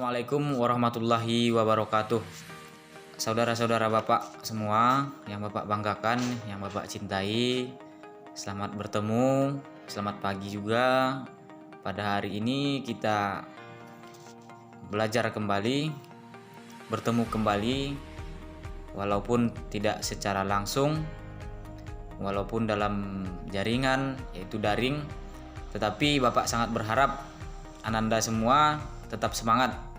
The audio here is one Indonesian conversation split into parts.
Assalamualaikum warahmatullahi wabarakatuh. Saudara-saudara Bapak semua yang Bapak banggakan, yang Bapak cintai, selamat bertemu, selamat pagi juga. Pada hari ini kita belajar kembali, bertemu kembali, walaupun tidak secara langsung, walaupun dalam jaringan yaitu daring, tetapi Bapak sangat berharap Ananda semua tetap semangat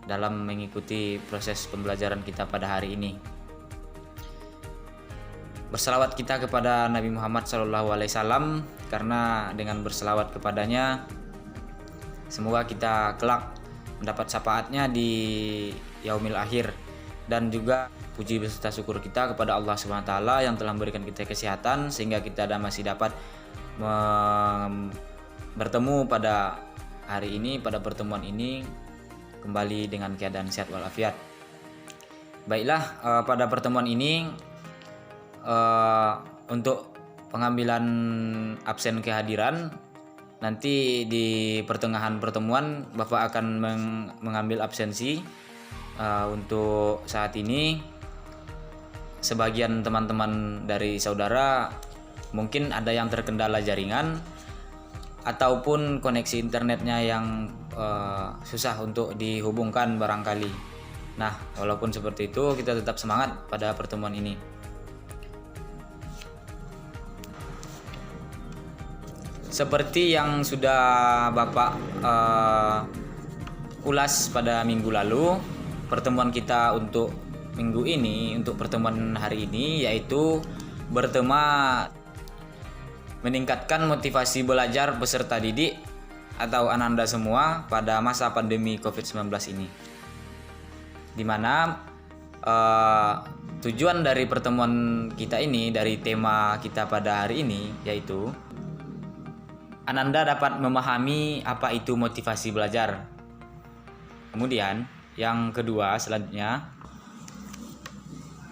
dalam mengikuti proses pembelajaran kita pada hari ini. Berselawat kita kepada Nabi Muhammad SAW, karena dengan berselawat kepadanya semoga kita kelak mendapat syafaatnya di yaumil akhir. Dan juga puji beserta syukur kita kepada Allah SWT yang telah memberikan kita kesehatan sehingga kita masih dapat bertemu pada hari ini, pada pertemuan ini kembali dengan keadaan sehat walafiat. Baiklah, pada pertemuan ini untuk pengambilan absen kehadiran, nanti di pertengahan pertemuan Bapak akan mengambil absensi. Untuk saat ini sebagian teman-teman dari saudara mungkin ada yang terkendala jaringan ataupun koneksi internetnya yang susah untuk dihubungkan barangkali. Nah, walaupun seperti itu, kita tetap semangat pada pertemuan ini. Seperti yang sudah Bapak ulas pada minggu lalu, pertemuan kita untuk minggu ini, untuk pertemuan hari ini, yaitu bertema meningkatkan motivasi belajar peserta didik atau Ananda semua pada masa pandemi COVID-19 ini. Dimana tujuan dari pertemuan kita ini, dari tema kita pada hari ini, yaitu Ananda dapat memahami apa itu motivasi belajar. Kemudian yang kedua selanjutnya,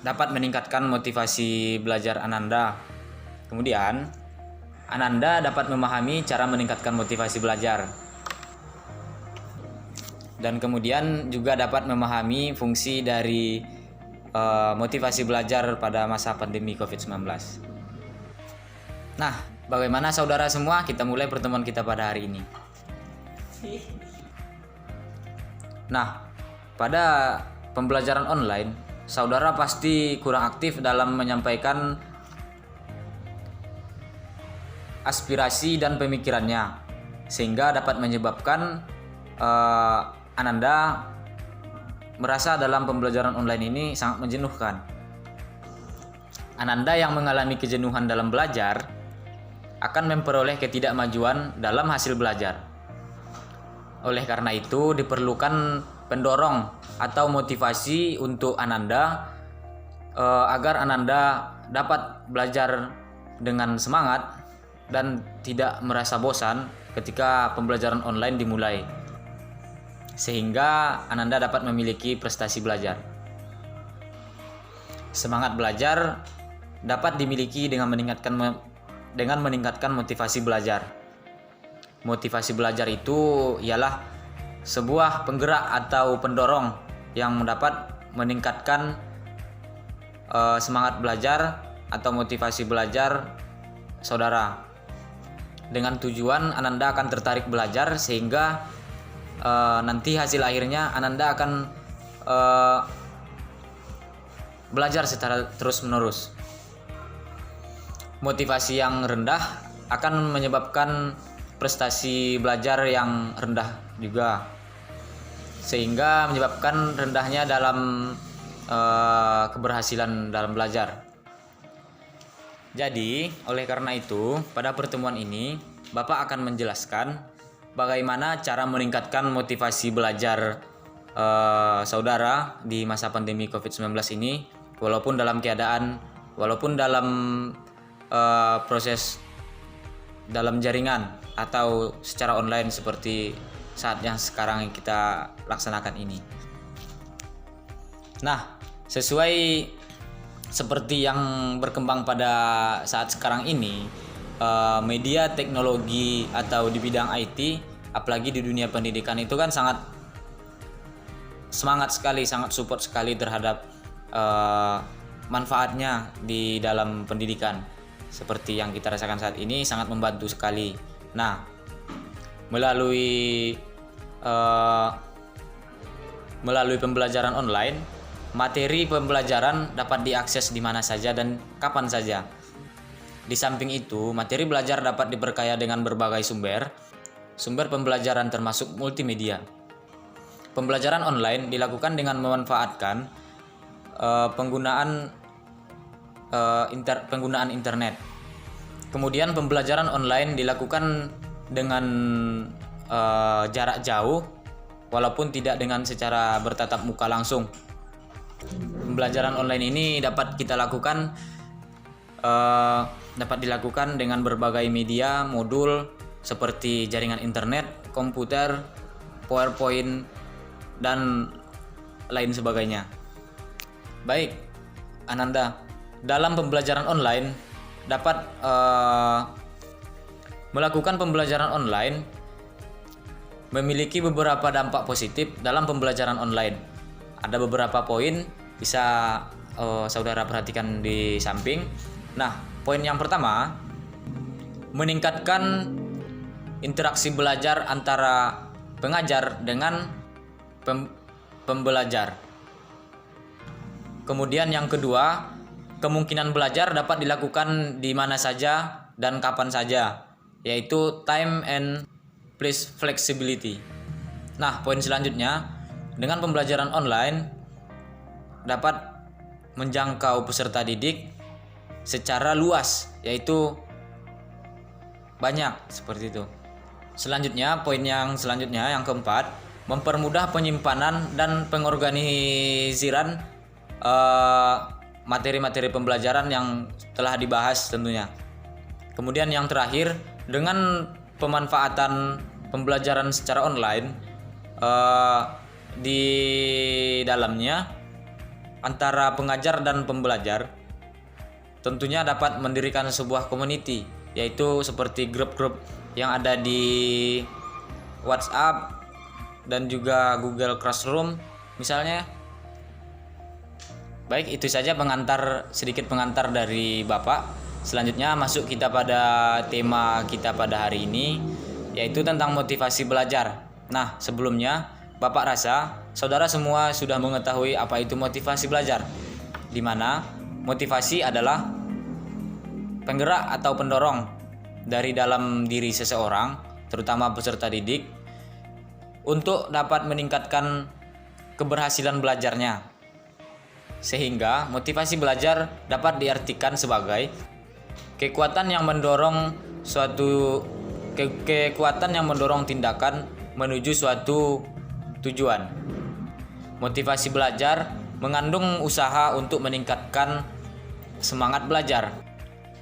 dapat meningkatkan motivasi belajar Ananda. Kemudian Ananda dapat memahami cara meningkatkan motivasi belajar. Dan kemudian juga dapat memahami fungsi dari motivasi belajar pada masa pandemi COVID-19. Nah, bagaimana saudara semua? Kita mulai pertemuan kita pada hari ini. Nah, pada pembelajaran online, saudara pasti kurang aktif dalam menyampaikan aspirasi dan pemikirannya, sehingga dapat menyebabkan Ananda merasa dalam pembelajaran online ini sangat menjenuhkan. Ananda yang mengalami kejenuhan dalam belajar akan memperoleh ketidakmajuan dalam hasil belajar. Oleh karena itu diperlukan pendorong atau motivasi untuk Ananda agar Ananda dapat belajar dengan semangat dan tidak merasa bosan ketika pembelajaran online dimulai, sehingga Ananda dapat memiliki prestasi belajar. Semangat belajar dapat dimiliki dengan meningkatkan motivasi belajar. Motivasi belajar itu ialah sebuah penggerak atau pendorong yang dapat meningkatkan semangat belajar atau motivasi belajar saudara. Dengan tujuan Ananda akan tertarik belajar, sehingga nanti hasil akhirnya Ananda akan belajar secara terus-menerus. Motivasi yang rendah akan menyebabkan prestasi belajar yang rendah juga, sehingga menyebabkan rendahnya dalam keberhasilan dalam belajar. Jadi, oleh karena itu, pada pertemuan ini Bapak akan menjelaskan bagaimana cara meningkatkan motivasi belajar saudara di masa pandemi COVID-19 ini, walaupun dalam proses dalam jaringan atau secara online seperti saat yang sekarang kita laksanakan ini. Nah, sesuai seperti yang berkembang pada saat sekarang ini, media teknologi atau di bidang IT, apalagi di dunia pendidikan itu kan sangat semangat sekali, sangat support sekali terhadap manfaatnya di dalam pendidikan. Seperti yang kita rasakan saat ini, sangat membantu sekali. Nah, melalui pembelajaran online, materi pembelajaran dapat diakses di mana saja dan kapan saja. Di samping itu, materi belajar dapat diperkaya dengan berbagai sumber pembelajaran termasuk multimedia. Pembelajaran online dilakukan dengan memanfaatkan penggunaan internet. Kemudian pembelajaran online dilakukan dengan jarak jauh, walaupun tidak dengan secara bertatap muka langsung. Pembelajaran online ini dapat dilakukan dengan berbagai media modul seperti jaringan internet, komputer, PowerPoint, dan lain sebagainya. Baik, Ananda, dalam pembelajaran online dapat melakukan pembelajaran online memiliki beberapa dampak positif dalam pembelajaran online. Ada beberapa poin, bisa saudara perhatikan di samping. Nah, poin yang pertama, meningkatkan interaksi belajar antara pengajar dengan pembelajar. Kemudian yang kedua, kemungkinan belajar dapat dilakukan di mana saja dan kapan saja, yaitu time and place flexibility. Nah, poin selanjutnya, dengan pembelajaran online dapat menjangkau peserta didik secara luas, yaitu banyak, seperti itu. Selanjutnya, poin yang selanjutnya yang keempat, mempermudah penyimpanan dan pengorganisiran materi-materi pembelajaran yang telah dibahas tentunya. Kemudian yang terakhir, dengan pemanfaatan pembelajaran secara online, di dalamnya antara pengajar dan pembelajar tentunya dapat mendirikan sebuah community, yaitu seperti grup-grup yang ada di WhatsApp dan juga Google Classroom misalnya. Baik, itu saja sedikit pengantar dari Bapak. Selanjutnya masuk kita pada tema kita pada hari ini, yaitu tentang motivasi belajar. Nah, sebelumnya Bapak rasa saudara semua sudah mengetahui apa itu motivasi belajar, di mana motivasi adalah penggerak atau pendorong dari dalam diri seseorang, terutama peserta didik, untuk dapat meningkatkan keberhasilan belajarnya. Sehingga motivasi belajar dapat diartikan sebagai kekuatan yang mendorong tindakan menuju suatu tujuan. Motivasi belajar mengandung usaha untuk meningkatkan semangat belajar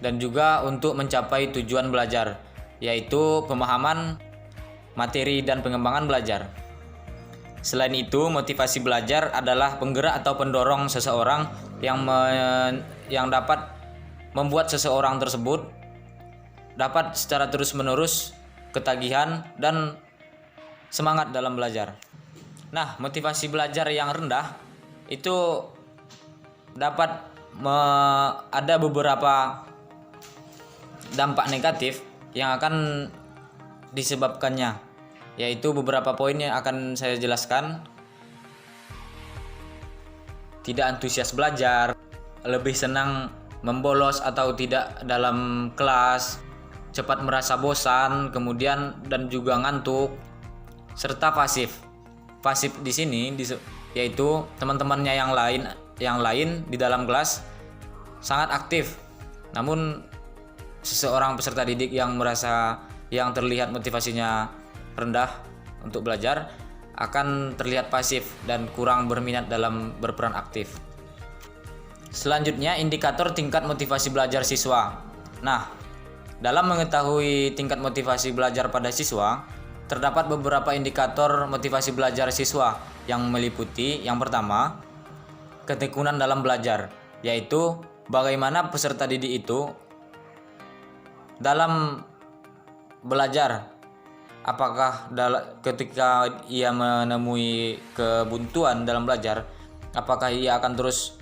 dan juga untuk mencapai tujuan belajar, yaitu pemahaman materi dan pengembangan belajar. Selain itu, motivasi belajar adalah penggerak atau pendorong seseorang yang dapat membuat seseorang tersebut dapat secara terus-menerus ketagihan dan semangat dalam belajar. Nah, motivasi belajar yang rendah itu dapat ada beberapa dampak negatif yang akan disebabkannya, yaitu beberapa poin yang akan saya jelaskan. Tidak antusias belajar, lebih senang membolos atau tidak dalam kelas, cepat merasa bosan, kemudian dan juga ngantuk, serta pasif. Pasif di sini yaitu teman-temannya yang lain di dalam kelas sangat aktif, namun seseorang peserta didik yang terlihat motivasinya rendah untuk belajar akan terlihat pasif dan kurang berminat dalam berperan aktif. Selanjutnya, indikator tingkat motivasi belajar siswa. Nah, dalam mengetahui tingkat motivasi belajar pada siswa, terdapat beberapa indikator motivasi belajar siswa yang meliputi, yang pertama, ketekunan dalam belajar, yaitu bagaimana peserta didik itu dalam belajar, apakah ketika ia menemui kebuntuan dalam belajar, apakah ia akan terus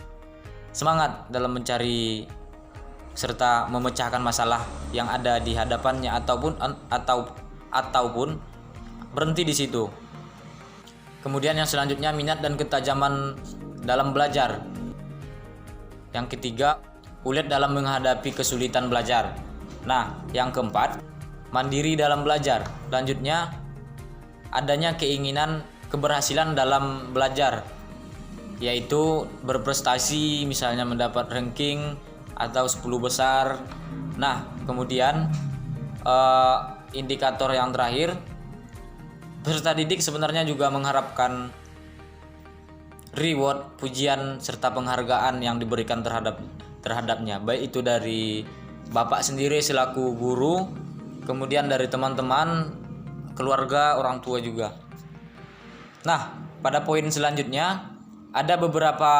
semangat dalam mencari serta memecahkan masalah yang ada di hadapannya ataupun berhenti di situ. Kemudian yang selanjutnya, minat dan ketajaman dalam belajar. Yang ketiga, ulet dalam menghadapi kesulitan belajar. Nah, yang keempat, mandiri dalam belajar. Selanjutnya, adanya keinginan keberhasilan dalam belajar, yaitu berprestasi, misalnya mendapat ranking atau 10 besar. Nah, kemudian indikator yang terakhir, peserta didik sebenarnya juga mengharapkan reward, pujian, serta penghargaan yang diberikan terhadapnya, baik itu dari bapak sendiri selaku guru, kemudian dari teman-teman, keluarga, orang tua juga. Nah, pada poin selanjutnya ada beberapa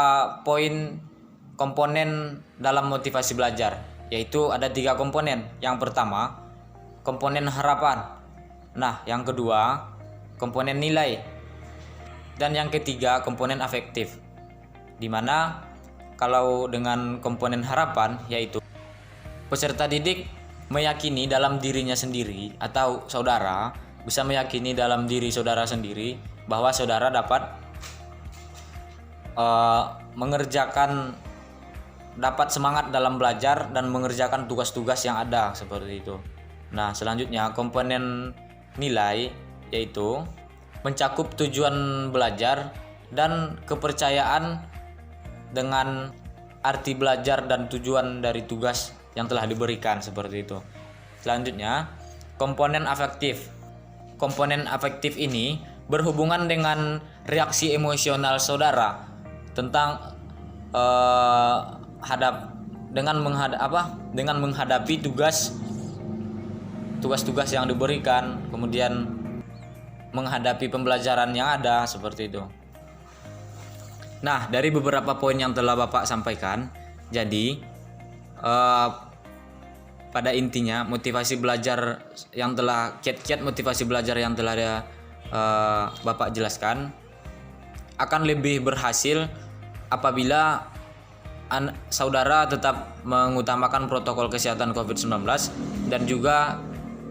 poin komponen dalam motivasi belajar, yaitu ada 3 komponen. Yang pertama, komponen harapan. Nah, yang kedua, komponen nilai. Dan yang ketiga, komponen afektif. Dimana kalau dengan komponen harapan, yaitu peserta didik meyakini dalam dirinya sendiri atau saudara bisa meyakini dalam diri saudara sendiri bahwa saudara dapat dapat semangat dalam belajar dan mengerjakan tugas-tugas yang ada, seperti itu. Nah, selanjutnya komponen nilai, yaitu mencakup tujuan belajar dan kepercayaan dengan arti belajar dan tujuan dari tugas yang telah diberikan, seperti itu. Selanjutnya, komponen afektif. Komponen afektif ini berhubungan dengan reaksi emosional saudara tentang dengan menghadapi tugas-tugas yang diberikan, kemudian menghadapi pembelajaran yang ada, seperti itu. Nah, dari beberapa poin yang telah Bapak sampaikan, jadi pada intinya motivasi belajar yang telah kiat-kiat motivasi belajar yang telah Bapak jelaskan akan lebih berhasil apabila saudara tetap mengutamakan protokol kesehatan COVID-19 dan juga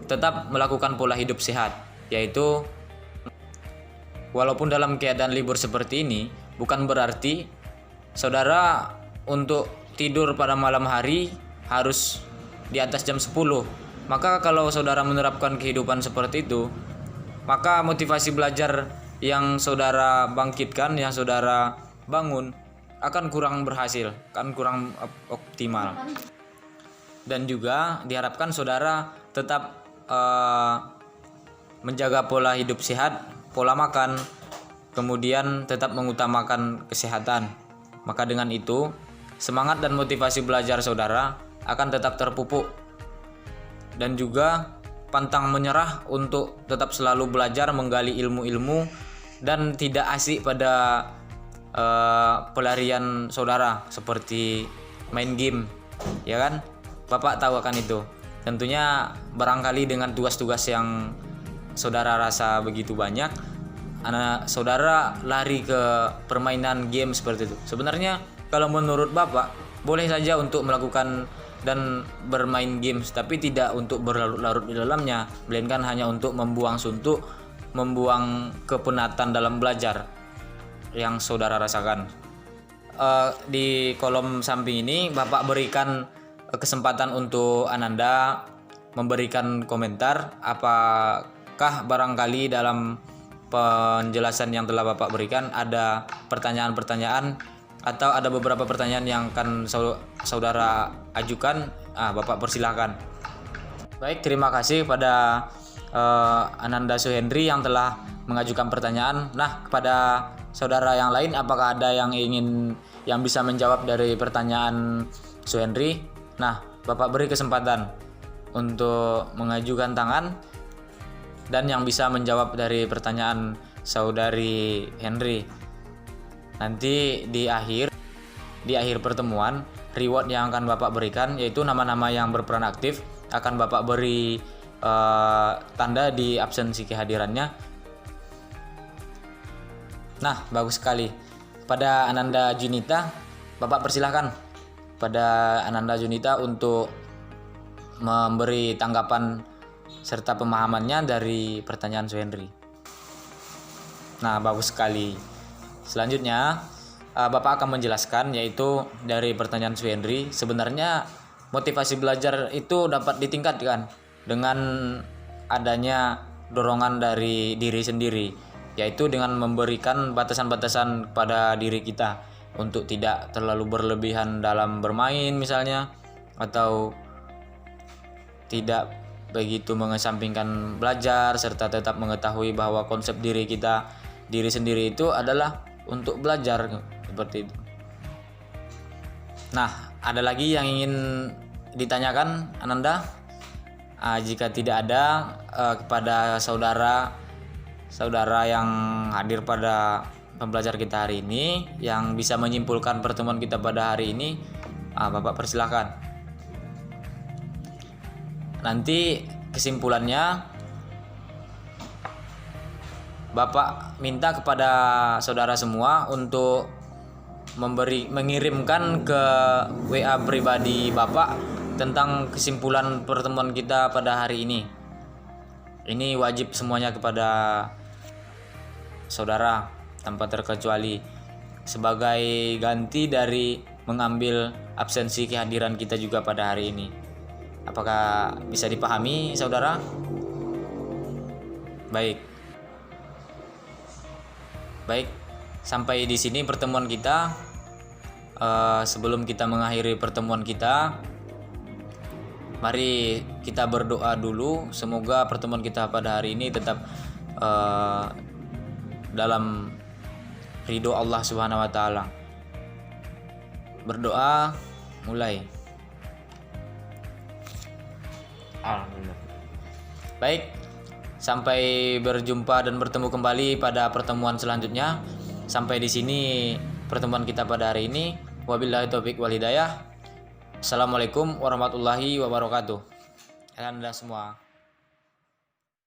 tetap melakukan pola hidup sehat, yaitu walaupun dalam keadaan libur seperti ini, bukan berarti saudara untuk tidur pada malam hari harus di atas jam 10. Maka kalau saudara menerapkan kehidupan seperti itu, maka motivasi belajar yang saudara bangkitkan, yang saudara bangun akan kurang berhasil, akan kurang optimal. Dan juga diharapkan saudara tetap menjaga pola hidup sehat, pola makan, kemudian tetap mengutamakan kesehatan. Maka dengan itu, semangat dan motivasi belajar saudara akan tetap terpupuk. Dan juga pantang menyerah untuk tetap selalu belajar, menggali ilmu-ilmu, dan tidak asik pada pelarian saudara seperti main game, ya kan? Bapak tahu akan itu. Tentunya barangkali dengan tugas-tugas yang saudara rasa begitu banyak, saudara lari ke permainan game seperti itu. Sebenarnya kalau menurut Bapak, boleh saja untuk melakukan dan bermain games, tapi tidak untuk berlarut-larut di dalamnya, melainkan hanya untuk membuang suntuk, membuang kepenatan dalam belajar yang saudara rasakan. Di kolom samping ini Bapak berikan kesempatan untuk Ananda memberikan komentar, apakah barangkali dalam penjelasan yang telah Bapak berikan ada pertanyaan-pertanyaan atau ada beberapa pertanyaan yang akan saudara ajukan. Bapak persilahkan. Baik, terima kasih pada Ananda Suhendri yang telah mengajukan pertanyaan. Nah, kepada saudara yang lain, apakah ada yang bisa menjawab dari pertanyaan Suhendri? Nah, Bapak beri kesempatan untuk mengajukan tangan dan yang bisa menjawab dari pertanyaan saudari Henry. Nanti di akhir pertemuan, reward yang akan Bapak berikan yaitu nama-nama yang berperan aktif akan Bapak beri tanda di absensi kehadirannya. Nah, bagus sekali. Pada Ananda Junita, Bapak persilahkan pada Ananda Junita untuk memberi tanggapan serta pemahamannya dari pertanyaan Suhendri. Nah, bagus sekali. Selanjutnya, Bapak akan menjelaskan yaitu dari pertanyaan Suhendri, sebenarnya motivasi belajar itu dapat ditingkatkan dengan adanya dorongan dari diri sendiri, yaitu dengan memberikan batasan-batasan kepada diri kita untuk tidak terlalu berlebihan dalam bermain misalnya, atau tidak begitu mengesampingkan belajar, serta tetap mengetahui bahwa konsep diri sendiri itu adalah untuk belajar, seperti itu. Nah, ada lagi yang ingin ditanyakan Ananda? Jika tidak ada, kepada saudara yang hadir pada pembelajar kita hari ini yang bisa menyimpulkan pertemuan kita pada hari ini, Bapak persilahkan. Nanti kesimpulannya Bapak minta kepada saudara semua untuk mengirimkan ke WA pribadi Bapak tentang kesimpulan pertemuan kita pada hari ini. Ini wajib semuanya kepada saudara tanpa terkecuali, sebagai ganti dari mengambil absensi kehadiran kita juga pada hari ini. Apakah bisa dipahami, saudara? Baik, sampai di sini pertemuan kita. Sebelum kita mengakhiri pertemuan kita, mari kita berdoa dulu. Semoga pertemuan kita pada hari ini tetap dalam ridho Allah Subhanahu wa taala. Berdoa, mulai. Alhamdulillah. Baik, sampai berjumpa dan bertemu kembali pada pertemuan selanjutnya. Sampai di sini pertemuan kita pada hari ini. Wabillahi taufik wal hidayah. Assalamualaikum warahmatullahi wabarakatuh. Alhamdulillah semua.